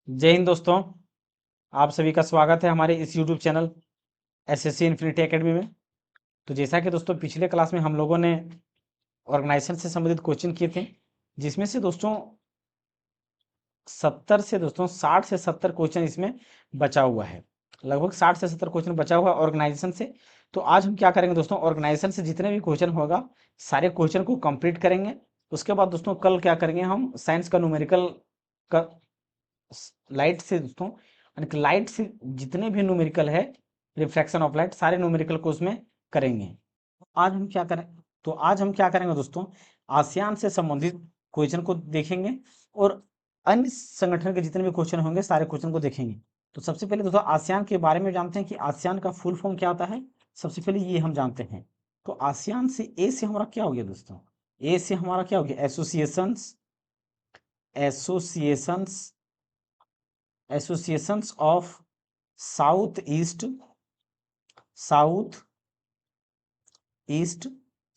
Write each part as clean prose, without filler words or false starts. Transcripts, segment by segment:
जय हिंद दोस्तों। आप सभी का स्वागत है हमारे इस YouTube channel SSC infinity academy में। तो जैसा कि दोस्तों पिछले क्लास में हम लोगों ने ऑर्गेनाइजेशन से संबंधित क्वेश्चन किए थे, जिसमें से दोस्तों 70 से दोस्तों 60 से 70 क्वेश्चन इसमें बचा हुआ है। लगभग 60 से 70 क्वेश्चन बचा हुआ है ऑर्गेनाइजेशन से। तो आज हम क्या करेंगे दोस्तों, ऑर्गेनाइजेशन से जितने भी क्वेश्चन होगा सारे क्वेश्चन को कंप्लीट करेंगे। उसके बाद दोस्तों कल क्या करेंगे, हम साइंस का न्यूमेरिकल का लाइट से दोस्तों, यानी कि लाइट से जितने भी न्यूमेरिकल है, रिफ्रैक्शन ऑफ लाइट, सारे न्यूमेरिकल को उसमें करेंगे। आज हम क्या करें, तो आज हम क्या करेंगे दोस्तों, आसियान से संबंधित क्वेश्चन को देखेंगे और अन्य संगठन के जितने भी क्वेश्चन होंगे सारे क्वेश्चन को देखेंगे। तो सबसे पहले दोस्तों आसियान के बारे में जानते हैं कि आसियान का फुल फॉर्म क्या होता है। सबसे पहले ये हम जानते हैं। तो आसियान से ए से हमारा क्या हो गया दोस्तों, ए से हमारा क्या हो गया, associations, associations associations of south east, south east,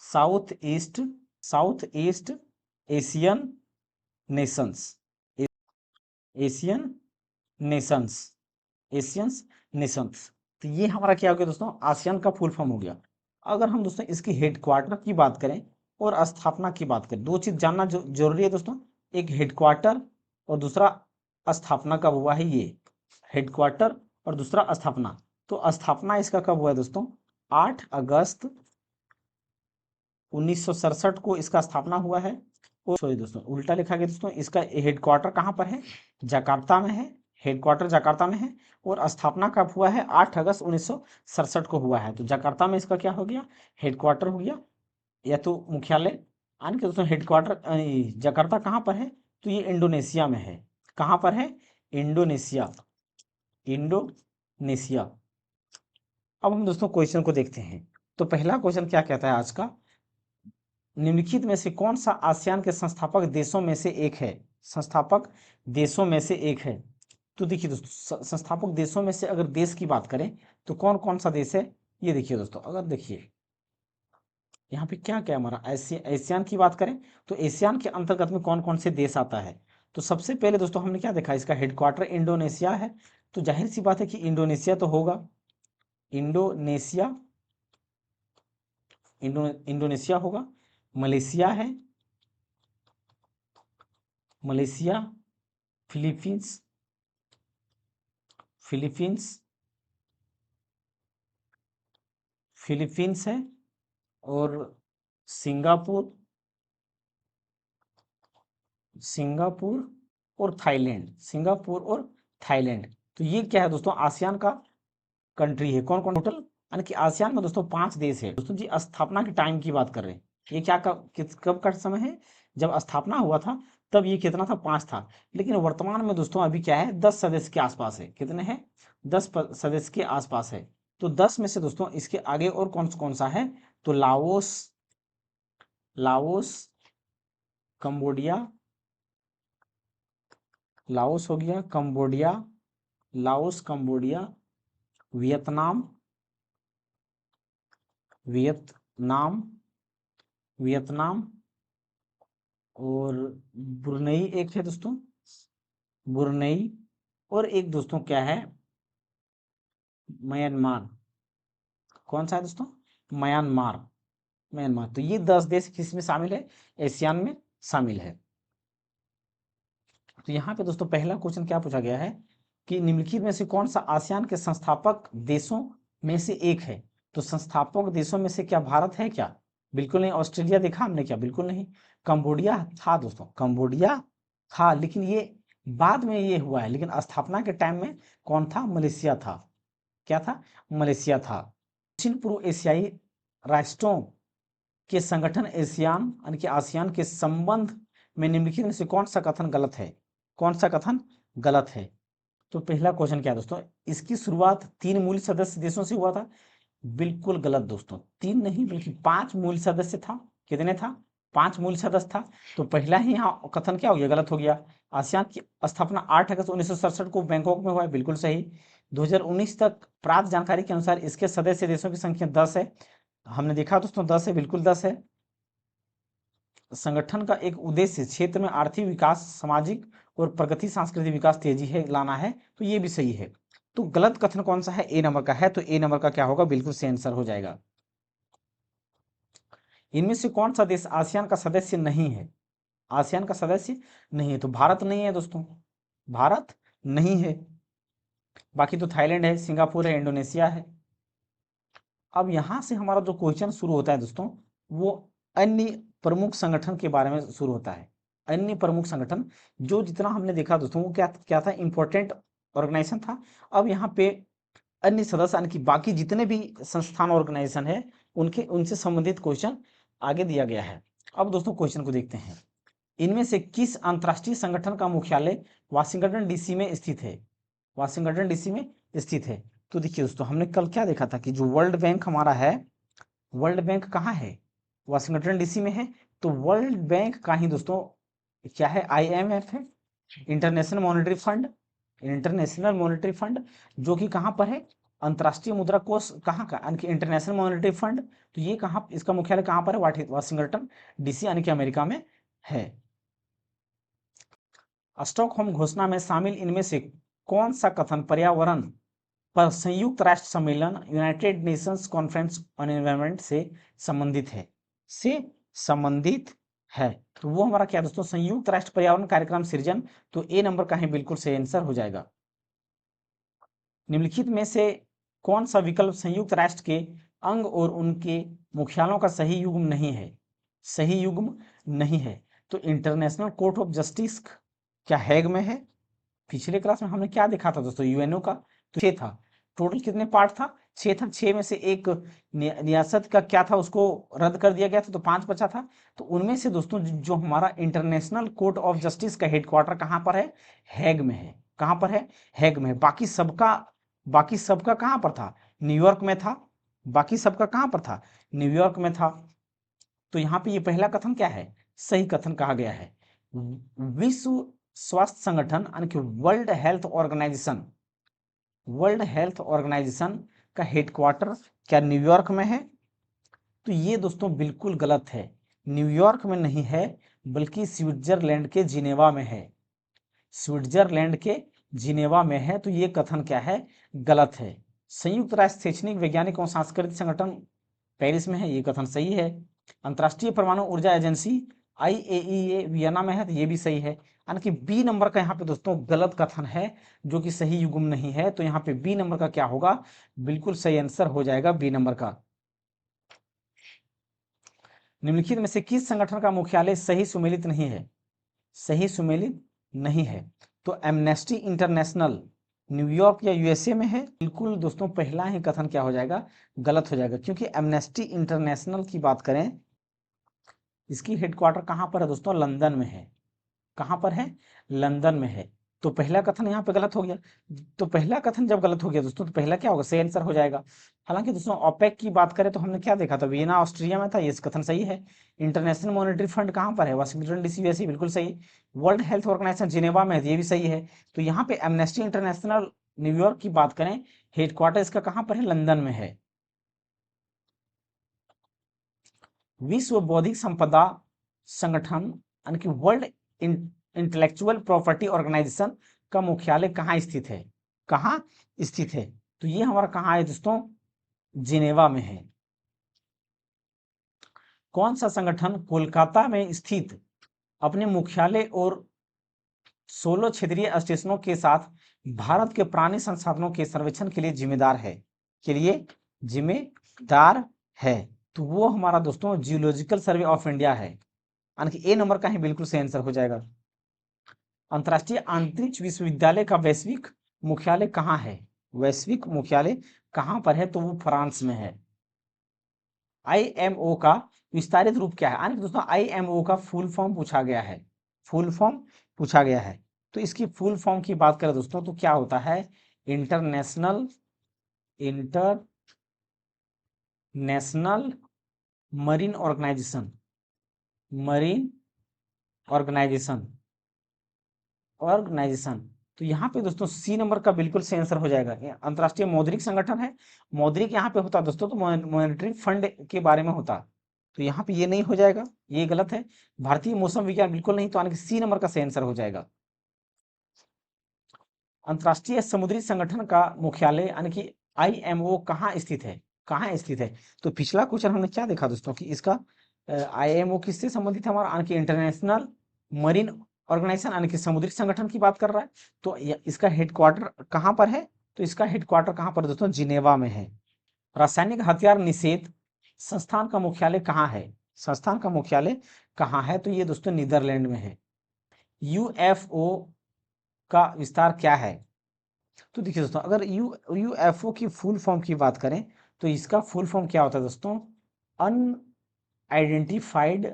south east, south east Asian Nations, Asian Nations, Asians Nations. तो ये हमारा क्या हो गया दोस्तों, आसियान का फुल फॉर्म हो गया। अगर हम दोस्तों इसकी हेडक्वार्टर की बात करें और स्थापना की बात करें, दो चीज जानना जरूरी है दोस्तों, एक हेडक्वार्टर और दूसरा स्थापना कब हुआ है। ये हेडक्वार्टर और दूसरा स्थापना। तो स्थापना इसका कब हुआ है दोस्तों, 8 अगस्त 1967 को इसका स्थापना हुआ है। और सॉरी दोस्तों उल्टा लिखा गया दोस्तों, इसका हेडक्वार्टर कहाँ पर है, जकार्ता में है, हेडक्वार्टर जकार्ता में है। और स्थापना कब हुआ है, 8 अगस्त 1967 को हुआ है। तो जकार्ता में इसका क्या हो गया, हेडक्वार्टर हो गया या तो मुख्यालय। यानी कि दोस्तों हेडक्वार्टर जकार्ता कहाँ पर है, तो ये इंडोनेशिया में है। कहाँ पर है, इंडोनेशिया, इंडोनेशिया। अब हम दोस्तों क्वेश्चन को देखते हैं। तो पहला क्वेश्चन क्या कहता है आज का, निम्नलिखित में से कौन सा आसियान के संस्थापक देशों में से एक है, संस्थापक देशों में से एक है। तो देखिए दोस्तों संस्थापक देशों में से अगर देश की बात करें तो कौन कौन सा देश है, ये देखिए दोस्तों। अगर देखिए यहाँ पे क्या क्या हमारा एशियान की बात करें तो एशियान के अंतर्गत में कौन कौन से देश आता है। तो सबसे पहले दोस्तों हमने क्या देखा, इसका हेडक्वार्टर इंडोनेशिया है। तो जाहिर सी बात है कि इंडोनेशिया तो होगा, इंडोनेशिया, इंडोनेशिया होगा। मलेशिया है, मलेशिया, फिलीपींस, फिलीपींस, फिलीपींस है। और सिंगापुर, सिंगापुर और थाईलैंड, सिंगापुर और थाईलैंड। तो ये क्या है दोस्तों, आसियान का कंट्री है। कौन कौन टोटल, यानी कि आसियान में दोस्तों 5 देश है। दोस्तों जी स्थापना के टाइम की बात कर रहे हैं, ये क्या कब का समय है, जब स्थापना हुआ था तब ये कितना था, 5 था। लेकिन वर्तमान में दोस्तों अभी क्या है, 10 सदस्य के आसपास है। कितने हैं, 10 सदस्य के आसपास है। तो 10 में से दोस्तों इसके आगे और कौन कौन सा है, तो लाओस, लाओस, कंबोडिया, लाओस हो गया, Cambodia, Laos, Cambodia, Vietnam, Vietnam, Vietnam. और ब्रुनई एक है दोस्तों, ब्रुनई। और एक दोस्तों क्या है, म्यांमार। कौन सा है दोस्तों, म्यांमार, म्यांमार। तो ये 10 देश किसमें शामिल है, एशियान में शामिल है। तो यहाँ पे दोस्तों पहला क्वेश्चन क्या पूछा गया है कि निम्नलिखित में से कौन सा आसियान के संस्थापक देशों में से एक है। तो संस्थापक देशों में से क्या भारत है क्या, बिल्कुल नहीं। ऑस्ट्रेलिया देखा हमने क्या, बिल्कुल नहीं। कंबोडिया था दोस्तों, कंबोडिया था, लेकिन ये बाद में ये हुआ है। लेकिन स्थापना के टाइम में कौन था, मलेशिया था। क्या था, मलेशिया था। दक्षिण पूर्व एशियाई राष्ट्रों के संगठन एशियान यानी कि आसियान के संबंध में निम्नलिखित में से कौन सा कथन गलत है, कौन सा कथन गलत है। तो पहला क्वेश्चन क्या है दोस्तों, इसकी शुरुआत 3 मूल सदस्य देशों से हुआ था। बिल्कुल गलत दोस्तों, 3 नहीं बल्कि 5 मूल सदस्य था। कितने था, 5 मूल सदस्य था। तो पहला ही यहाँ कथन क्या हो गया, गलत हो गया। आसियान की स्थापना 8 अगस्त 1967 को बैंकॉक में हुआ है, बिल्कुल सही। 2019 तक प्राप्त जानकारी के अनुसार इसके सदस्य देशों की संख्या 10 है। हमने देखा दोस्तों 10 है, बिल्कुल 10 है। संगठन का एक उद्देश्य क्षेत्र में आर्थिक विकास, सामाजिक और प्रगति सांस्कृतिक विकास तेजी है लाना है, तो ये भी सही है। तो गलत कथन कौन सा है? ए नंबर का है, तो ए नंबर का क्या होगा? बिल्कुल सही आंसर हो जाएगा। इनमें से कौन सा देश आसियान का सदस्य नहीं है? आसियान का सदस्य नहीं है, तो भारत नहीं है दोस्तों, भारत नहीं है। बाकी तो थाईलैंड है, सिंगापुर है, इंडोनेशिया है। अब यहां से हमारा जो क्वेश्चन शुरू होता है दोस्तों, वो अन्य प्रमुख संगठन के बारे में शुरू होता है। अन्य प्रमुख संगठन, जो जितना हमने देखा दोस्तों, वो क्या क्या था? इंपॉर्टेंट ऑर्गेनाइजेशन था। अब यहाँ पे अन्य सदस्य यानी कि बाकी जितने भी संस्थान ऑर्गेनाइजेशन है, उनके उनसे संबंधित क्वेश्चन आगे दिया गया है। अब दोस्तों क्वेश्चन को देखते हैं। इनमें से किस अंतरराष्ट्रीय संगठन का मुख्यालय वाशिंगटन डीसी में स्थित है? वाशिंगटन डीसी में स्थित है। तो देखिए दोस्तों, हमने कल क्या देखा था कि जो वर्ल्ड बैंक हमारा है, वर्ल्ड बैंक कहाँ है? वाशिंगटन डीसी में है। तो वर्ल्ड बैंक का ही दोस्तों क्या है? IMF है, international monetary fund. International monetary fund जो कि कहाँ पर है? अंतर्राष्ट्रीय मुद्रा कोष कहाँ का? यानी कि इंटरनेशनल मॉनेटरी फंड। तो ये कहाँ, इसका मुख्यालय कहाँ पर है? वाशिंगटन डीसी यानी कि अमेरिका में है। स्टॉकहोम घोषणा में शामिल इनमें से कौन सा कथन पर्यावरण पर संयुक्त राष्ट्र सम्मेलन United Nations conference on environment से संबंधित है? से संबंधित है। तो वो हमारा क्या दोस्तों? संयुक्त राष्ट्र पर्यावरण कार्यक्रम सृजन। तो ए नंबर का ही बिल्कुल सही आंसर हो जाएगा। निम्नलिखित में से कौन सा विकल्प संयुक्त राष्ट्र के अंग और उनके मुख्यालयों का सही युग्म नहीं है? सही युग्म नहीं है। तो इंटरनेशनल कोर्ट ऑफ जस्टिस क्या हैग में है? पिछले क्लास में हमने क्या देखा था दोस्तों? यूएनओ का तो 6 था। टोटल कितने पार्ट था? 6 था। 6 में से एक रियासत का क्या था, उसको रद्द कर दिया गया था, तो 5 बचा था। तो उनमें से दोस्तों जो हमारा इंटरनेशनल कोर्ट ऑफ जस्टिस का हेडक्वार्टर कहाँ पर है? हैग में है। कहाँ पर है? हैग में है। बाकी सबका कहाँ पर था? न्यूयॉर्क में था। बाकी सबका कहाँ पर था? न्यूयॉर्क में था। तो यहाँ पे ये पहला कथन क्या है? सही कथन कहा गया है। विश्व स्वास्थ्य संगठन यानी कि वर्ल्ड हेल्थ ऑर्गेनाइजेशन का हेडक्वार्टर क्या न्यूयॉर्क में है? तो ये दोस्तों बिल्कुल गलत है। न्यूयॉर्क में नहीं है, बल्कि स्विट्जरलैंड के जिनेवा में है। स्विट्जरलैंड के जिनेवा में है। तो ये कथन क्या है? गलत है। संयुक्त राष्ट्र शैक्षणिक वैज्ञानिक एवं सांस्कृतिक संगठन पेरिस में है, ये कथन सही है। अंतर्राष्ट्रीय परमाणु ऊर्जा एजेंसी IAEA वियना में है, तो ये भी सही है। यानी कि बी नंबर का यहाँ पे दोस्तों गलत कथन है, जो कि सही युग्म नहीं है। तो यहाँ पे बी नंबर का क्या होगा? बिल्कुल सही आंसर हो जाएगा बी नंबर का। निम्नलिखित में से किस संगठन का मुख्यालय सही सुमेलित नहीं है? सही सुमेलित नहीं है। तो एमनेस्टी इंटरनेशनल न्यूयॉर्क या यूएसए में है। बिल्कुल दोस्तों पहला ही कथन क्या हो जाएगा? गलत हो जाएगा, क्योंकि एमनेस्टी इंटरनेशनल की बात करें, इसकी हेडक्वार्टर कहाँ पर है दोस्तों? लंदन में है। कहाँ पर है? लंदन में है। तो पहला कथन यहाँ पे गलत हो गया। तो पहला कथन जब गलत हो गया दोस्तों, तो पहला क्या होगा? सही आंसर हो जाएगा। हालांकि दोस्तों ओपेक की बात करें तो हमने क्या देखा था? वियना ऑस्ट्रिया में था, ये कथन सही है। इंटरनेशनल मॉनेटरी फंड कहाँ पर है? वाशिंगटन डीसी, वैसे बिल्कुल सही। वर्ल्ड हेल्थ ऑर्गेनाइजेशन जिनेवा में है, ये भी सही है। तो यहाँ पे एमनेस्टी इंटरनेशनल न्यूयॉर्क की बात करें, हेडक्वार्टर इसका कहाँ पर है? लंदन में है। विश्व बौद्धिक संपदा संगठन यानी कि वर्ल्ड इंटेलेक्चुअल प्रॉपर्टी ऑर्गेनाइजेशन का मुख्यालय कहाँ स्थित है? कहाँ स्थित है? तो ये हमारा कहाँ है दोस्तों? जिनेवा में है। कौन सा संगठन कोलकाता में स्थित अपने मुख्यालय और 16 क्षेत्रीय स्टेशनों के साथ भारत के प्राणी संसाधनों के सर्वेक्षण के लिए जिम्मेदार है? के लिए जिम्मेदार है। तो वो हमारा दोस्तों जियोलॉजिकल सर्वे ऑफ इंडिया है। यानी कि ए नंबर का ही बिल्कुल सही आंसर हो जाएगा। अंतर्राष्ट्रीय अंतरिक्ष विश्वविद्यालय का वैश्विक मुख्यालय कहाँ है? वैश्विक मुख्यालय कहाँ पर है? तो वो फ्रांस में है। IMO का विस्तारित रूप क्या है? यानी कि दोस्तों IMO का फुल फॉर्म पूछा गया है। फुल फॉर्म पूछा गया है। तो इसकी फुल फॉर्म की बात करें दोस्तों, तो क्या होता है? International marine organisation. Marine organisation organisation. तो यहाँ पे दोस्तों सी नंबर का बिल्कुल सही आंसर हो जाएगा। ये अंतर्राष्ट्रीय मौद्रिक संगठन है। मौद्रिक यहाँ पे होता दोस्तों तो मॉनेटरी फंड के बारे में होता। तो यहाँ पे ये नहीं हो जाएगा, ये गलत है। भारतीय मौसम विज्ञान बिल्कुल नहीं, तो यानी कि सी नंबर का सही आंसर हो जाएगा। अंतर्राष्ट्रीय समुद्री संगठन का मुख्यालय यानी कि IMO कहाँ स्थित है, कहाँ स्थित है? तो पिछला क्वेश्चन हमने क्या देखा दोस्तों कि इसका IMO किससे संबंधित है हमारा, यानी कि इंटरनेशनल मरीन ऑर्गेनाइजेशन यानी कि समुद्री संगठन की बात कर रहा है। तो इसका हेडक्वार्टर कहाँ पर है? तो इसका हेडक्वार्टर कहाँ पर दोस्तों? जिनेवा में है। रासायनिक हथियार निषेध संस्थान का मुख्यालय कहाँ है? संस्थान का मुख्यालय कहाँ है? तो ये दोस्तों नीदरलैंड में है। UFO का विस्तार क्या है? तो देखिए दोस्तों, अगर UFO की फुल फॉर्म की बात करें तो इसका फुल फॉर्म क्या होता है दोस्तों? Unidentified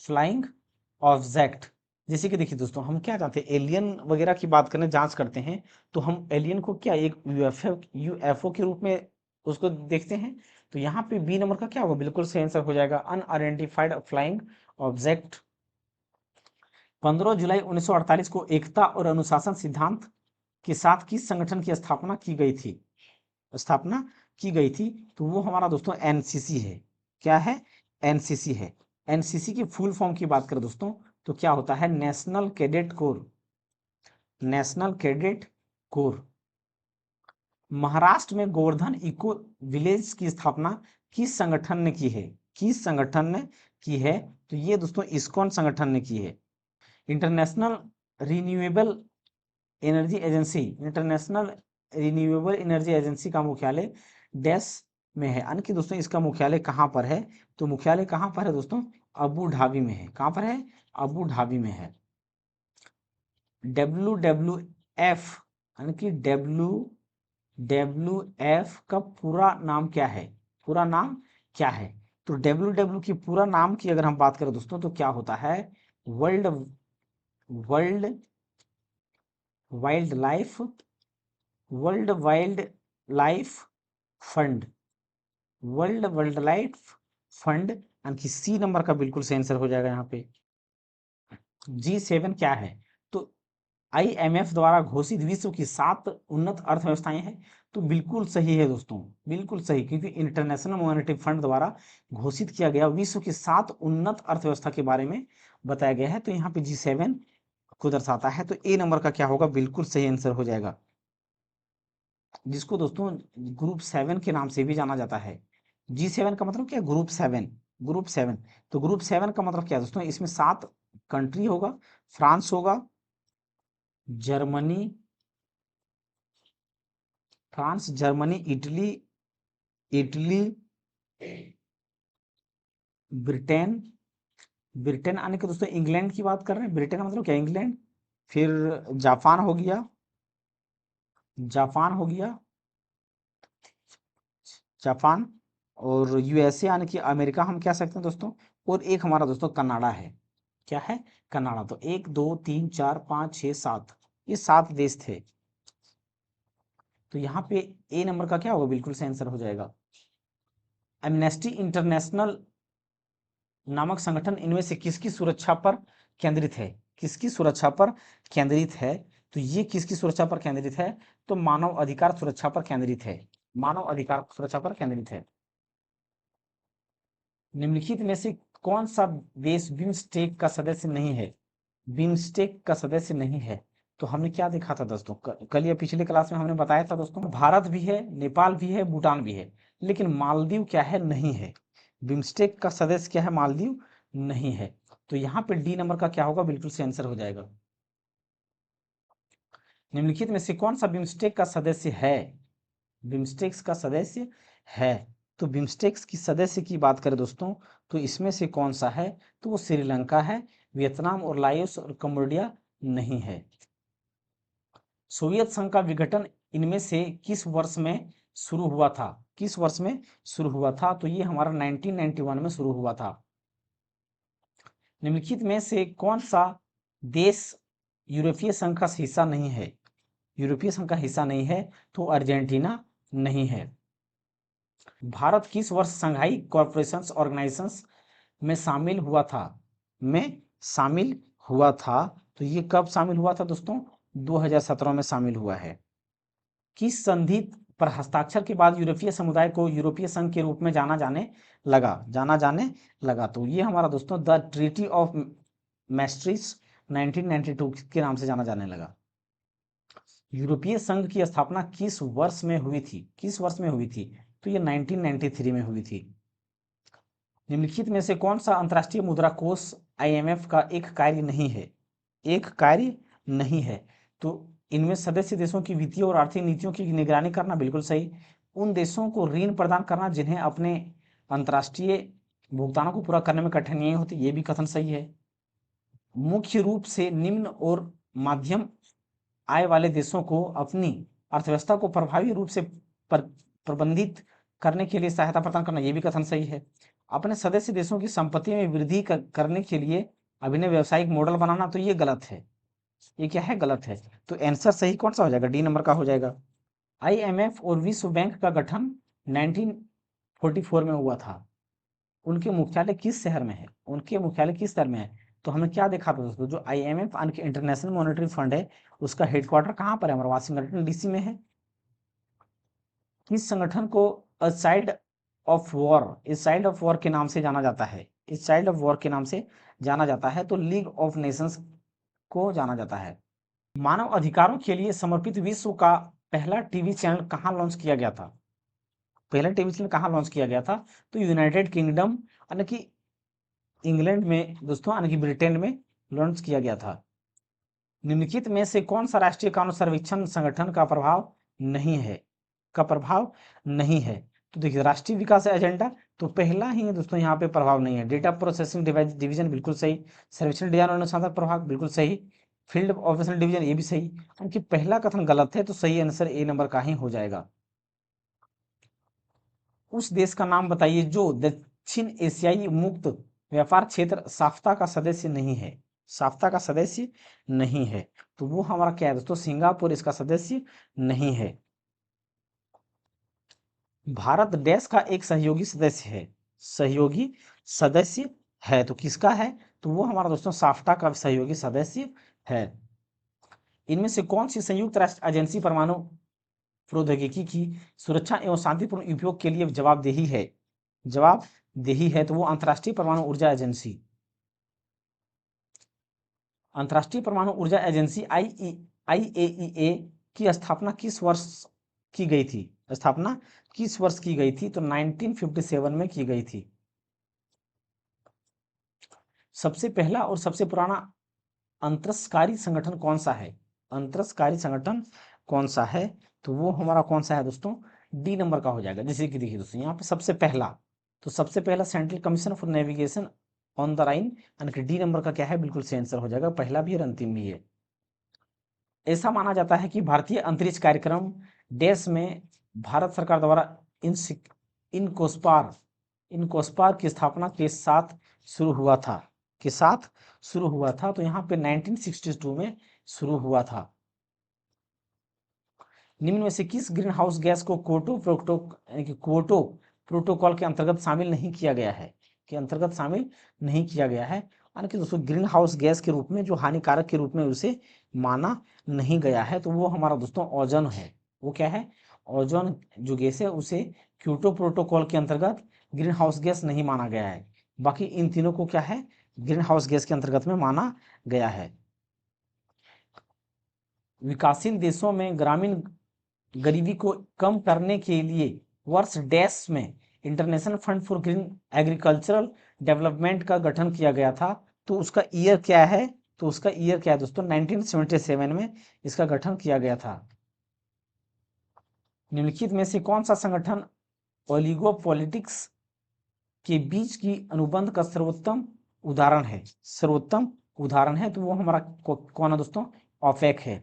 flying object. जैसे कि देखिए दोस्तों, हम क्या जानते हैं, एलियन वगैरह की बात करें, जांच करते हैं, तो हम एलियन को क्या एक UFO के रूप में उसको देखते हैं। तो यहाँ पे बी नंबर का क्या होगा? बिल्कुल सही आंसर हो जाएगा, अनआइडेंटिफाइड फ्लाइंग ऑब्जेक्ट। 15 जुलाई 1948 को एकता और अनुशासन सिद्धांत के साथ किस संगठन की स्थापना की गई थी? तो वो हमारा दोस्तों एनसीसी है। क्या है? एनसीसी है। एनसीसी की फुल फॉर्म की बात करें दोस्तों तो क्या होता है? National cadet corps. महाराष्ट्र में गोवर्धन इको विलेज की स्थापना किस संगठन ने की है? तो ये दोस्तों इस्कॉन संगठन ने की है। इंटरनेशनल रिन्यूएबल एनर्जी एजेंसी का मुख्यालय डैश में है, यानी कि दोस्तों इसका मुख्यालय कहाँ पर है? तो मुख्यालय कहाँ पर है दोस्तों? अबू धाबी में है। कहाँ पर है? अबू धाबी में है। WWF यानी कि WWF का पूरा नाम क्या है? तो WWF की पूरा नाम की अगर हम बात करें दोस्तों तो क्या होता है? World wild life fund. यानी कि सी नंबर का बिल्कुल सही आंसर हो जाएगा यहाँ पे। G7 क्या है? तो IMF द्वारा घोषित विश्व की 7 उन्नत अर्थव्यवस्थाएं हैं। तो बिल्कुल सही है दोस्तों, बिल्कुल सही, क्योंकि इंटरनेशनल मॉनेटरी फंड द्वारा घोषित किया गया विश्व की 7 उन्नत अर्थव्यवस्था के बारे में बताया गया है। तो यहाँ पे G7 को दर्शाता है। तो ए नंबर का क्या होगा? बिल्कुल सही आंसर हो जाएगा, जिसको दोस्तों ग्रुप 7 के नाम से भी जाना जाता है। G7 का मतलब क्या? ग्रुप 7। तो ग्रुप 7 का मतलब क्या है दोस्तों? इसमें 7 कंट्री होगा। फ्रांस होगा, जर्मनी, इटली, ब्रिटेन आने के दोस्तों इंग्लैंड की बात कर रहे हैं। ब्रिटेन का मतलब क्या? इंग्लैंड। फिर जापान हो गया, जापान और USA यानी कि अमेरिका हम कह सकते हैं दोस्तों। और एक हमारा दोस्तों कनाडा है। क्या है? कनाडा। तो 1 2 3 4 5 6 7, ये 7 देश थे। तो यहाँ पे ए नंबर का क्या होगा? बिल्कुल सही आंसर हो जाएगा। एमनेस्टी इंटरनेशनल नामक संगठन इनमें से किसकी सुरक्षा पर केंद्रित है? तो ये किसकी सुरक्षा पर केंद्रित है? तो मानव अधिकार सुरक्षा पर केंद्रित है। निम्नलिखित में से कौन सा देश बिम्स्टेक का सदस्य नहीं है? तो हमने क्या देखा था दोस्तों? कल या पिछले क्लास में हमने बताया था दोस्तों, भारत भी है, नेपाल भी है, भूटान भी है, लेकिन मालदीव क्या है? नहीं है। बिम्स्टेक का सदस्य क्या है? मालदीव नहीं है। तो यहाँ पे डी नंबर का क्या होगा? बिल्कुल से आंसर हो जाएगा। निम्नलिखित में से कौन सा बिम्स्टेक का सदस्य है? तो बिम्स्टेक्स की सदस्य की बात करें दोस्तों तो इसमें से कौन सा है? तो वो श्रीलंका है, वियतनाम और लाओस और कंबोडिया नहीं है। सोवियत संघ का विघटन इनमें से किस वर्ष में शुरू हुआ था? तो ये हमारा 1991 में शुरू हुआ था। निम्नलिखित में से कौन सा देश यूरोपीय संघ का हिस्सा नहीं है? तो अर्जेंटीना नहीं है। भारत किस वर्ष संघाई कॉर्पोरेशन ऑर्गेनाइजेशन में शामिल हुआ था? तो ये कब शामिल हुआ था दोस्तों? 2017 में शामिल हुआ है। किस संधि पर हस्ताक्षर के बाद यूरोपीय समुदाय को यूरोपीय संघ के रूप में जाना जाने लगा। तो ये हमारा दोस्तों द ट्रीटी ऑफ मैस्ट्रिक्ट 1992 के नाम से जाना जाने लगा। यूरोपीय संघ की स्थापना किस वर्ष में हुई थी? तो ये 1993 में हुई थी। निम्नलिखित में से कौन सा अंतर्राष्ट्रीय मुद्रा कोष IMF का एक कार्य नहीं है? तो इनमें सदस्य देशों की वित्तीय और आर्थिक नीतियों की निगरानी करना, बिल्कुल सही। उन देशों को ऋण प्रदान करना जिन्हें अपने अंतर्राष्ट्रीय भुगतानों को पूरा करने में कठिनाइयां होती, ये भी कथन सही है। मुख्य रूप से निम्न और मध्यम आय वाले देशों को अपनी अर्थव्यवस्था को प्रभावी रूप से प्रबंधित करने के लिए सहायता प्रदान करना, ये भी कथन सही है। अपने सदस्य देशों की संपत्ति में वृद्धि करने के लिए अभिनव व्यावसायिक मॉडल बनाना, तो ये गलत है। ये क्या है? गलत है। तो आंसर सही कौन सा हो जाएगा? डी नंबर का हो जाएगा। IMF और विश्व बैंक का गठन 1944 में हुआ था। उनके मुख्यालय किस शहर में है? तो हमें क्या देखा था दोस्तों, जो IMF इंटरनेशनल मॉनेटरी फंड है, उसका हेडक्वार्टर कहाँ पर है? हमारा वाशिंगटन DC में है। किस संगठन को अ साइड ऑफ वॉर के नाम से जाना जाता है? तो लीग ऑफ नेशंस को जाना जाता है। मानव अधिकारों के लिए समर्पित विश्व का पहला टीवी चैनल कहाँ लॉन्च किया गया था? तो यूनाइटेड किंगडम यानी कि इंग्लैंड में दोस्तों, यानी कि ब्रिटेन में लॉन्च किया गया था। निम्नलिखित में से कौन सा राष्ट्रीय कानून सर्वेक्षण संगठन का प्रभाव नहीं है? तो देखिए, राष्ट्रीय विकास एजेंडा तो पहला ही है दोस्तों, यहाँ पे प्रभाव नहीं है। डेटा प्रोसेसिंग डिवीजन बिल्कुल सही। सर्वेक्षण डिजाइन और अनुसंधान प्रभाग बिल्कुल सही। फील्ड ऑपरेशनल डिवीजन ये भी सही। क्योंकि पहला कथन गलत है, तो सही आंसर ए नंबर का ही हो जाएगा। उस देश का नाम बताइए जो दक्षिण एशियाई मुक्त व्यापार क्षेत्र साफ्ता का सदस्य नहीं है। तो वो हमारा क्या है दोस्तों? सिंगापुर इसका सदस्य नहीं है। भारत देश का एक सहयोगी सदस्य है। तो किसका है? तो वो हमारा दोस्तों साफ्टा का सहयोगी सदस्य है। इनमें से कौन सी संयुक्त राष्ट्र एजेंसी परमाणु प्रौद्योगिकी की सुरक्षा एवं शांतिपूर्ण उपयोग के लिए जवाबदेही है? तो वो अंतर्राष्ट्रीय परमाणु ऊर्जा एजेंसी IAEA की स्थापना किस वर्ष की गई थी? तो 1957 में की गई थी। सबसे पहला और सबसे पुराना अंतरस्कारी संगठन कौन सा है? तो वो हमारा कौन सा है दोस्तों? डी नंबर का हो जाएगा। जैसे कि देखिए दोस्तों, यहाँ पे सबसे पहला central commission for navigation on the Rhine, यानी कि डी नंबर का क्या है? बिल्कुल सही आंसर हो जाएगा, पहला भी और अंतिम भी है। ऐसा माना जाता है कि भारतीय अंतरिक्ष कार्यक्रम देश में भारत सरकार द्वारा इनकोस्पार की स्थापना के साथ शुरू हुआ था। तो यहाँ पे 1962 में शुरू हुआ था। निम्न में से किस ग्रीन हाउस गैस को क्योटो प्रोटोकॉल के अंतर्गत शामिल नहीं किया गया है? यानी कि दोस्तों ग्रीन हाउस गैस के रूप में, जो हानिकारक के रूप में उसे माना नहीं गया है, तो वो हमारा दोस्तों ओजोन है। वो क्या है? ओजोन जो गैस है, उसे क्योटो प्रोटोकॉल के अंतर्गत ग्रीन हाउस गैस नहीं माना गया है। बाकी इन तीनों को क्या है? ग्रीन हाउस गैस के अंतर्गत में माना गया है। विकासशील देशों में ग्रामीण गरीबी को कम करने के लिए वर्ष डैश में international fund for green agricultural development का गठन किया गया था। तो उसका ईयर क्या है? दोस्तों? 1977 में इसका गठन किया गया था। निम्नलिखित में से कौन सा संगठन ओलिगोपॉलिटिक्स के बीच की अनुबंध का सर्वोत्तम उदाहरण है? तो वो हमारा कौन है दोस्तों? ओपेक है।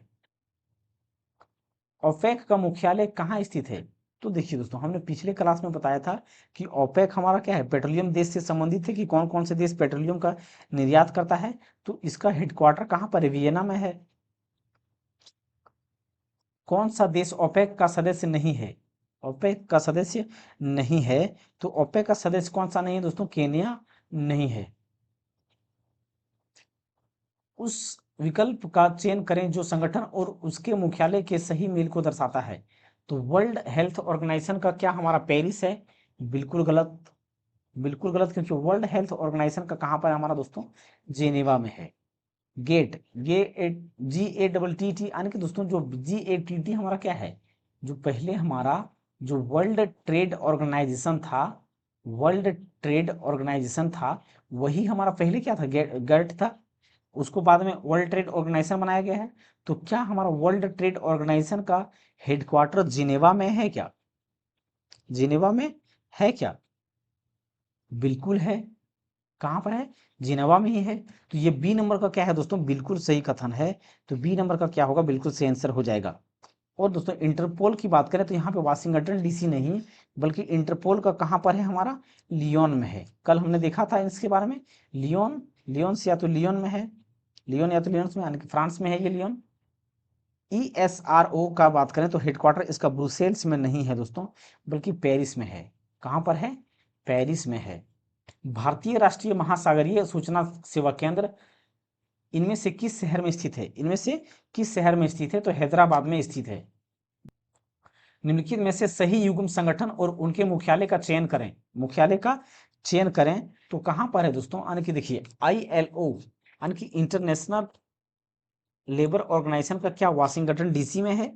ओपेक का मुख्यालय कहाँ स्थित है? तो देखिए दोस्तों, हमने पिछले क्लास में बताया था कि ओपेक हमारा क्या है? पेट्रोलियम देश से संबंधित है कि कौन कौन से देश पेट्रोलियम का निर्यात करता है। तो इसका हेडक्वार्टर कहाँ पर है? वियना में है। कौन सा देश ओपेक का सदस्य नहीं है? तो ओपेक का सदस्य कौन सा नहीं है दोस्तों? केन्या नहीं है। उस विकल्प का चयन करें जो संगठन और उसके मुख्यालय के सही मेल को दर्शाता है। तो वर्ल्ड हेल्थ ऑर्गेनाइजेशन का क्या हमारा पेरिस है? बिल्कुल गलत, बिल्कुल गलत, क्योंकि वर्ल्ड हेल्थ ऑर्गेनाइजेशन का कहाँ पर है हमारा दोस्तों? जेनेवा में है। गेट, GATT यानी कि दोस्तों जो GATT हमारा क्या है, जो पहले हमारा जो वर्ल्ड ट्रेड ऑर्गेनाइजेशन था, वर्ल्ड ट्रेड ऑर्गेनाइजेशन था, वही हमारा पहले क्या था? गेट था। उसको बाद में वर्ल्ड ट्रेड ऑर्गेनाइजेशन बनाया गया है। तो क्या हमारा वर्ल्ड ट्रेड ऑर्गेनाइजेशन का हेडक्वार्टर जिनेवा में है क्या? जिनेवा में है क्या? बिल्कुल है। कहाँ पर है? जिनेवा में ही है। तो ये बी नंबर का क्या है दोस्तों? बिल्कुल सही कथन है। तो बी नंबर का क्या होगा? बिल्कुल सही आंसर हो जाएगा। और दोस्तों इंटरपोल की बात करें तो यहाँ पे वाशिंगटन डीसी नहीं, बल्कि इंटरपोल का कहाँ पर है हमारा? लियोन में है। कल हमने देखा था इसके बारे में। लियोन, लियोन्स या तो लियोन में है, लियोन या तो लियोन्स में, यानी कि फ्रांस में है ये लियोन। ESRO का बात करें तो हेडक्वार्टर इसका ब्रुसेल्स में नहीं है दोस्तों, बल्कि पेरिस में है। कहाँ पर है? पेरिस में है। भारतीय राष्ट्रीय महासागरीय सूचना सेवा केंद्र इनमें से किस शहर में स्थित है? इनमें से किस शहर में स्थित है? तो हैदराबाद में स्थित है। निम्नलिखित में से सही युग्म संगठन और उनके मुख्यालय का चयन करें। मुख्यालय का चयन करें तो कहां पर है दोस्तों? यानी कि देखिए ILO यानी कि इंटरनेशनल लेबर ऑर्गेनाइजेशन का क्या वाशिंगटन डीसी में है?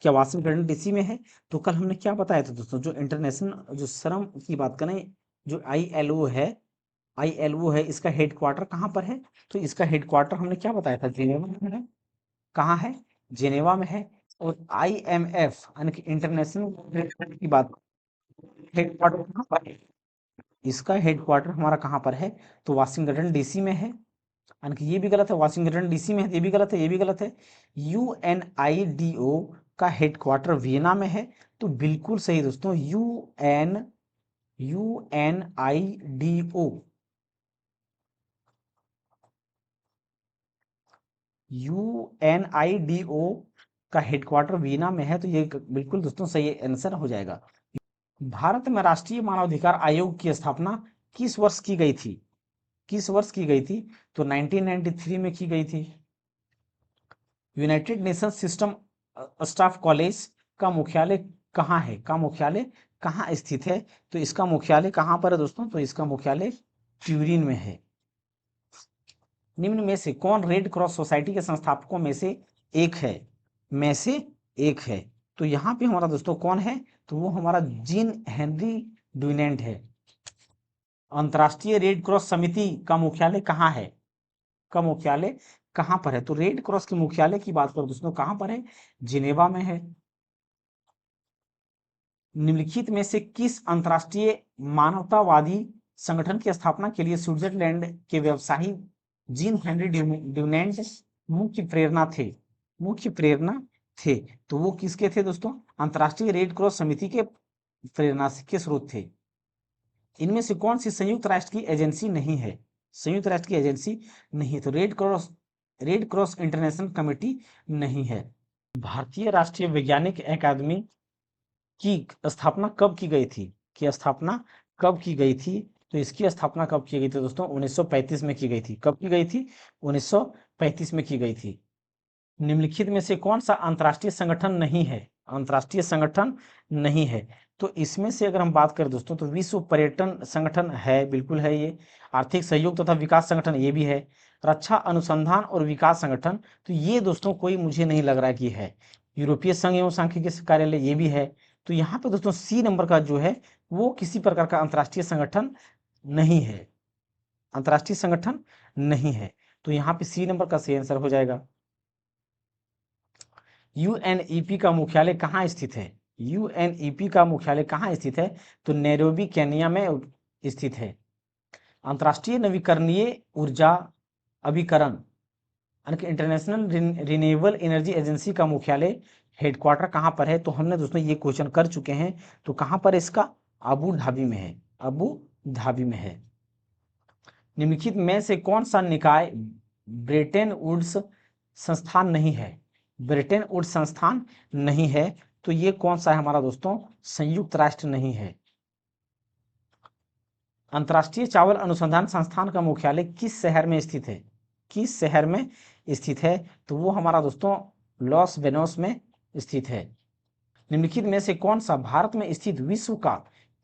क्या वाशिंगटन डीसी में है? तो कल हमने क्या बताया था दोस्तों, जो इंटरनेशनल जो श्रम की बात करें, जो ILO है, ILO है, इसका हेडक्वार्टर कहाँ पर है? तो इसका हेडक्वार्टर हमने क्या बताया था? जिनेवा में है। कहाँ है? जिनेवा में है। और IMF यानी कि इंटरनेशनल की बात, हेडक्वार्टर कहाँ पर है? इसका हेडक्वार्टर हमारा कहाँ पर है? तो वाशिंगटन डीसी में है। यानी कि ये भी गलत है, वाशिंगटन डीसी में है, ये भी गलत है, ये भी गलत है। UNIDO का हेडक्वार्टर वियना में है। तो बिल्कुल सही दोस्तों, UNIDO, UNIDO का हेडक्वार्टर वियना में है। तो ये बिल्कुल दोस्तों सही आंसर हो जाएगा। भारत में राष्ट्रीय मानवाधिकार आयोग की स्थापना किस वर्ष की गई थी? किस वर्ष की गई थी? तो 1993 में की गई थी। United nation system staff college का मुख्यालय कहाँ है? का मुख्यालय कहाँ स्थित है? तो इसका मुख्यालय कहाँ पर है दोस्तों? तो इसका मुख्यालय ट्यूरिन में है। निम्न में से कौन रेड क्रॉस सोसाइटी के संस्थापकों में से एक है? में से एक है। तो यहाँ पे हमारा दोस्तों कौन है? तो वो हमारा जीन हेनरी ड्यूनेंट है। अंतर्राष्ट्रीय रेड क्रॉस समिति का मुख्यालय कहाँ है? का मुख्यालय कहाँ पर है? तो रेड क्रॉस के मुख्यालय की बात करो दोस्तों, कहाँ पर है? जिनेवा में है। निम्नलिखित में से किस अंतर्राष्ट्रीय मानवतावादी संगठन की स्थापना के लिए स्विट्जरलैंड के व्यवसायी जीन हेनरी ड्यूनेंट मुख्य प्रेरणा थे? मुख्य प्रेरणा थे। तो वो किसके थे दोस्तों? अंतर्राष्ट्रीय रेड क्रॉस समिति के प्रेरणा के स्रोत थे। इनमें से कौन सी संयुक्त राष्ट्र की एजेंसी नहीं है? संयुक्त राष्ट्र की एजेंसी नहीं है। तो रेड क्रॉस इंटरनेशनल कमेटी नहीं है। भारतीय राष्ट्रीय वैज्ञानिक अकादमी की स्थापना कब की गई थी? की स्थापना कब की गई थी? तो इसकी स्थापना कब की गई थी दोस्तों? 1935 में की गई थी। कब की गई थी? 1935 में की गई थी। निम्नलिखित में से कौन सा अंतर्राष्ट्रीय संगठन नहीं है? अंतर्राष्ट्रीय संगठन नहीं है। तो इसमें से अगर हम बात करें दोस्तों तो विश्व पर्यटन संगठन है, बिल्कुल है ये। आर्थिक सहयोग तथा विकास संगठन ये भी है। रक्षा अनुसंधान और विकास संगठन, तो ये दोस्तों कोई मुझे नहीं लग रहा कि है। यूरोपीय संघ एवं सांख्यिकी कार्यालय ये भी है। तो यहाँ पे दोस्तों सी नंबर का जो है वो किसी प्रकार का अंतर्राष्ट्रीय संगठन नहीं है। अंतर्राष्ट्रीय संगठन नहीं है। तो यहाँ पे सी नंबर का सही आंसर हो जाएगा। UNEP का मुख्यालय कहाँ स्थित है? UNEP का मुख्यालय कहाँ स्थित है? तो नैरोबी केन्या में स्थित है। अंतर्राष्ट्रीय नवीकरणीय ऊर्जा अभिकरण यानी कि इंटरनेशनल रिन्यूएबल एनर्जी एजेंसी का मुख्यालय हेडक्वार्टर कहाँ पर है? तो हमने दोस्तों ये क्वेश्चन कर चुके हैं। तो कहाँ पर इसका? अबू धाबी में है। अबू धाबी में है। निम्नलिखित में से कौन सा निकाय ब्रेटन वुड्स संस्थान नहीं है? ब्रेटन वुड्स संस्थान नहीं है। तो ये कौन सा है हमारा दोस्तों? संयुक्त राष्ट्र नहीं है। अंतर्राष्ट्रीय चावल अनुसंधान संस्थान का मुख्यालय किस शहर में स्थित है? किस शहर में स्थित है? तो वो हमारा दोस्तों लॉस वेनोस में स्थित है। निम्नलिखित में से कौन सा भारत में स्थित विश्व का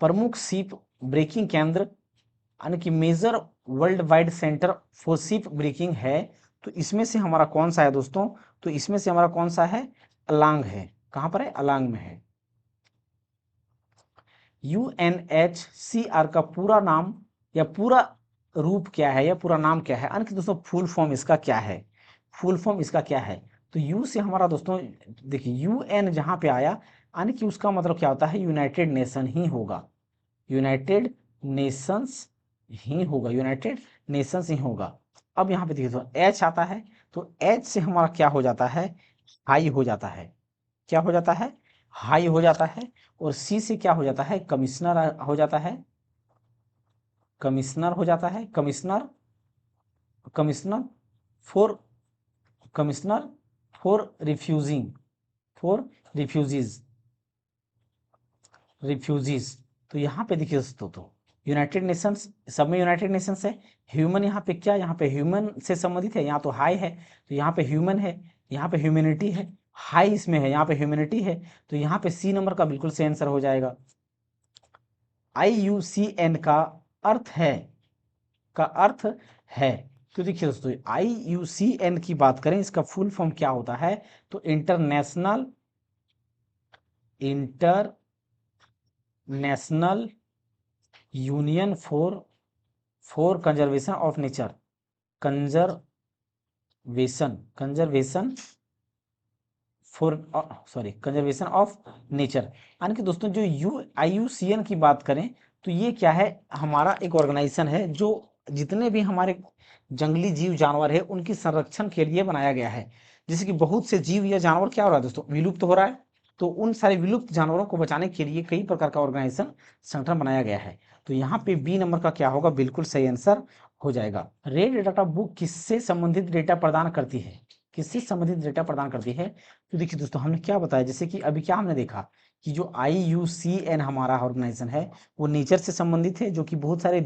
प्रमुख शिप ब्रेकिंग केंद्र यानी कि major world wide centre for ship breaking है? तो इसमें से हमारा कौन सा है दोस्तों? तो इसमें से हमारा कौन सा है? अलांग है। कहां पर है? अलांग में है। UNHCR का पूरा नाम या पूरा रूप क्या है या पूरा नाम क्या है? यानी कि दोस्तों फुल फॉर्म इसका क्या है? फुल फॉर्म इसका क्या है? तो यू से हमारा दोस्तों देखिए UN जहां पे आया यानी कि उसका मतलब क्या होता है? यूनाइटेड नेशन ही होगा। यूनाइटेड नेशंस ही होगा। यूनाइटेड नेशंस ही होगा। अब यहाँ पे देखिए तो H आता है, तो H से हमारा क्या हो जाता है? हाई हो जाता है। क्या हो जाता है? हाई हो जाता है। और C से क्या हो जाता है? कमिश्नर हो जाता है। कमिश्नर हो जाता है। Commissioner commissioner for commissioner for refusing for refugees refugees. तो यहाँ पे देखिए दोस्तों, तो यूनाइटेड नेशंस, सब में यूनाइटेड नेशंस है। ह्यूमन यहाँ पे क्या? यहाँ पे ह्यूमन से संबंधित है। यहाँ तो हाई है, तो यहाँ पे ह्यूमन है। यहाँ पे ह्यूमैनिटी है। हाई इसमें है, यहाँ पे ह्यूमैनिटी है। तो यहाँ पे C नंबर का बिल्कुल सही आंसर हो जाएगा। IUCN का अर्थ है तो देखिए दोस्तों IUCN की बात करें, इसका फुल फॉर्म क्या होता है? तो international union for conservation of nature. Conservation conservation of nature. यानी कि दोस्तों जो IUCN की बात करें तो ये क्या है? हमारा एक ऑर्गेनाइजेशन है जो जितने भी हमारे जंगली जीव जानवर है उनकी संरक्षण के लिए बनाया गया है। जैसे कि बहुत से जीव या जानवर क्या हो रहा है दोस्तों? विलुप्त हो रहा है। तो उन सारे विलुप्त जानवरों को बचाने के लिए कई प्रकार का ऑर्गेनाइजेशन, संगठन बनाया गया है। तो यहाँ पे B नंबर का क्या होगा? बिल्कुल सही आंसर हो जाएगा। रेड डाटा बुक किससे संबंधित डेटा प्रदान करती है? किससे संबंधित डेटा प्रदान करती है? तो देखिए दोस्तों हमने क्या बताया, जैसे कि अभी क्या हमने देखा कि जो IUCN हमारा ऑर्गेनाइजेशन है वो नेचर से संबंधित है, जो कि बहुत सारे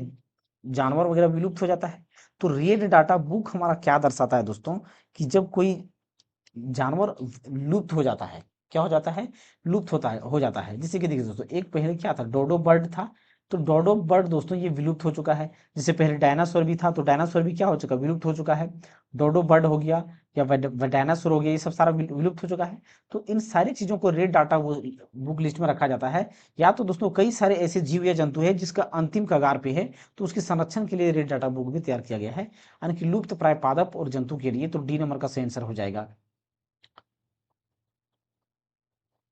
जानवर वगैरह विलुप्त हो जाता है। तो रेड डाटा बुक हमारा क्या दर्शाता है दोस्तों? कि जब कोई जानवर लुप्त हो जाता है, क्या हो जाता है? लुप्त हो जाता है। जैसे कि देखिए दोस्तों एक पहले क्या था? डोडो बर्ड था। तो डोडो बर्ड दोस्तों ये विलुप्त हो चुका है। जैसे पहले डायनासोर भी था, तो डायनासोर भी क्या हो चुका? विलुप्त हो चुका है। डोडो बर्ड हो गया या डायनासोर हो गया, ये सब सारा विलुप्त हो चुका है। तो इन सारी चीजों को रेड डाटा बुक लिस्ट में रखा जाता है। या तो दोस्तों कई सारे ऐसे जीव या जंतु है जिसका अंतिम कगार पे है, तो उसके संरक्षण के लिए रेड डाटा बुक भी तैयार किया गया है, यानी कि लुप्त प्राय पादप और जंतु के लिए। तो D नंबर का सही आंसर हो जाएगा।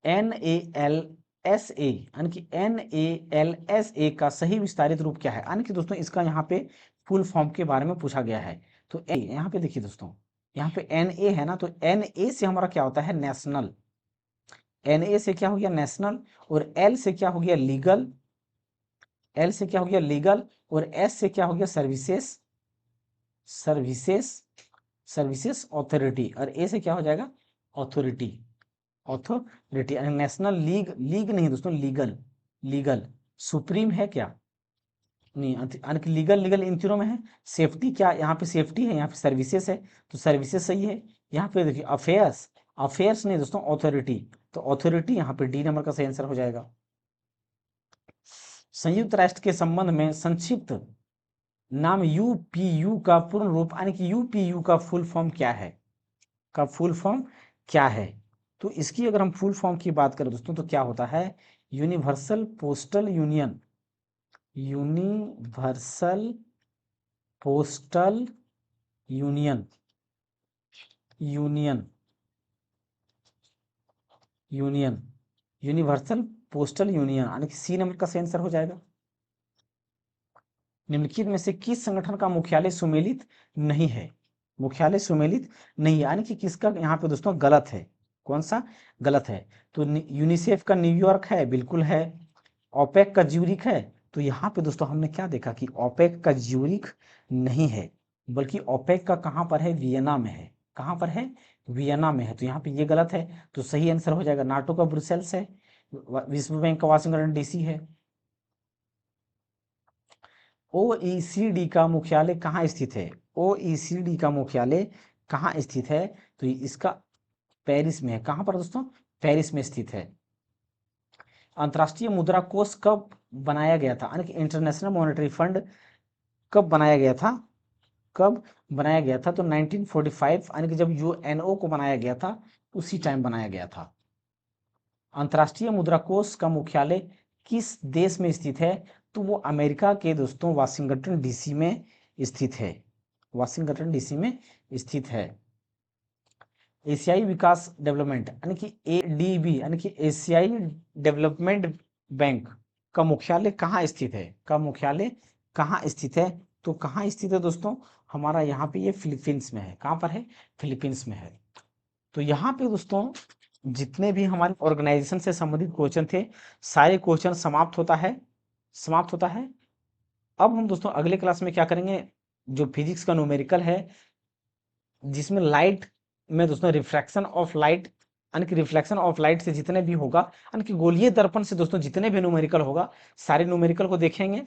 NALSA यानी कि NALSA का सही विस्तारित रूप क्या है? यानी कि दोस्तों इसका यहाँ पे फुल फॉर्म के बारे में पूछा गया है। तो यहाँ पे देखिए दोस्तों, यहाँ पे NA है ना, तो NA से हमारा क्या होता है? नेशनल। NA से क्या हो गया? नेशनल। और L से क्या हो गया? लीगल। L से क्या हो गया? लीगल। और S से क्या हो गया? Services services services authority. और A से क्या हो जाएगा? Authority. Authority national league, league नहीं दोस्तों, लीगल। लीगल सुप्रीम है क्या? नहीं, लीगल लीगल इन तीनों में है। सेफ्टी क्या? यहाँ पे सेफ्टी है, यहाँ पे सर्विसेज है, तो सर्विसेज सही है। यहाँ पे देखिए अफेयर्स, अफेयर्स नहीं दोस्तों, ऑथोरिटी। तो ऑथोरिटी यहाँ पे D नंबर का सही आंसर हो जाएगा। संयुक्त राष्ट्र के संबंध में संक्षिप्त नाम UPU का पूर्ण रूप यानी कि UPU का फुल फॉर्म क्या है? का फुल फॉर्म क्या है? तो इसकी अगर हम फुल फॉर्म की बात करें दोस्तों तो क्या होता है? Universal postal union. Universal postal union. Union union universal postal union यानी कि C नंबर का सही आंसर हो जाएगा। निम्नलिखित में से किस संगठन का मुख्यालय सुमेलित नहीं है? मुख्यालय सुमेलित नहीं है यानी कि किसका यहाँ पे दोस्तों गलत है? कौन सा गलत है? तो यूनिसेफ का न्यूयॉर्क है, बिल्कुल है। ओपेक का ज्यूरिख है। तो यहाँ पे दोस्तों हमने क्या देखा कि ओपेक का ज्यूरिख नहीं है, बल्कि ओपेक का कहाँ पर है? वियना में है। कहाँ पर है? वियना में है। तो यहाँ पे ये गलत है, तो सही आंसर हो जाएगा नाटो का ब्रुसेल्स है। विश्व बैंक का वाशिंगटन DC है। OECD का मुख्यालय कहाँ स्थित है? OECD का मुख्यालय कहाँ स्थित है? तो इसका पेरिस में है। कहाँ पर दोस्तों? पेरिस में स्थित है। अंतर्राष्ट्रीय मुद्रा कोष कब बनाया गया था, यानी कि इंटरनेशनल मॉनेटरी फंड कब बनाया गया था, कब बनाया गया था? तो 1945, यानी कि जब यूएनओ को बनाया गया था उसी टाइम बनाया गया था। अंतर्राष्ट्रीय मुद्रा कोष का मुख्यालय किस देश में स्थित है? तो वो अमेरिका के दोस्तों वाशिंगटन डीसी में स्थित है, वाशिंगटन डीसी में स्थित है। एशियाई विकास डेवलपमेंट यानी कि एडीबी यानी कि एशियाई डेवलपमेंट बैंक का मुख्यालय कहाँ स्थित है? का मुख्यालय कहाँ स्थित है? तो कहाँ स्थित है दोस्तों? हमारा यहाँ पे ये फिलीपींस में है। कहाँ पर है? फिलीपींस में है। तो यहाँ पे दोस्तों जितने भी हमारे ऑर्गेनाइजेशन से संबंधित क्वेश्चन थे सारे क्वेश्चन समाप्त होता है, समाप्त होता है। अब हम दोस्तों अगले क्लास में क्या करेंगे, जो फिजिक्स का न्यूमेरिकल है जिसमें लाइट में दोस्तों रिफ्रैक्शन ऑफ लाइट यानी कि रिफ्लेक्शन ऑफ लाइट से जितने भी होगा यानी कि गोलीय दर्पण से दोस्तों जितने भी न्यूमेरिकल होगा सारे न्यूमेरिकल को देखेंगे।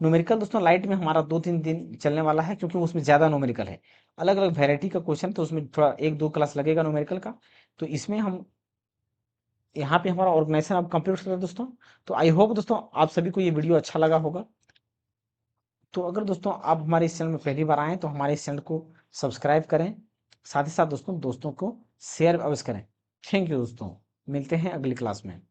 न्यूमेरिकल दोस्तों लाइट में हमारा 2-3 दिन चलने वाला है क्योंकि उसमें ज़्यादा न्यूमेरिकल है, अलग अलग वेराइटी का क्वेश्चन, तो उसमें थोड़ा 1-2 क्लास लगेगा न्यूमेरिकल का। तो इसमें हम यहाँ पे हमारा ऑर्गेनाइजेशन अब कंप्लीट करते हैं दोस्तों। तो आई होप दोस्तों आप सभी को ये वीडियो अच्छा लगा होगा। तो अगर दोस्तों आप हमारे इस चैनल में पहली बार आएँ तो हमारे इस चैनल को सब्सक्राइब करें, साथ ही साथ दोस्तों को शेयर अवश्य करें। थैंक यू दोस्तों, मिलते हैं अगली क्लास में।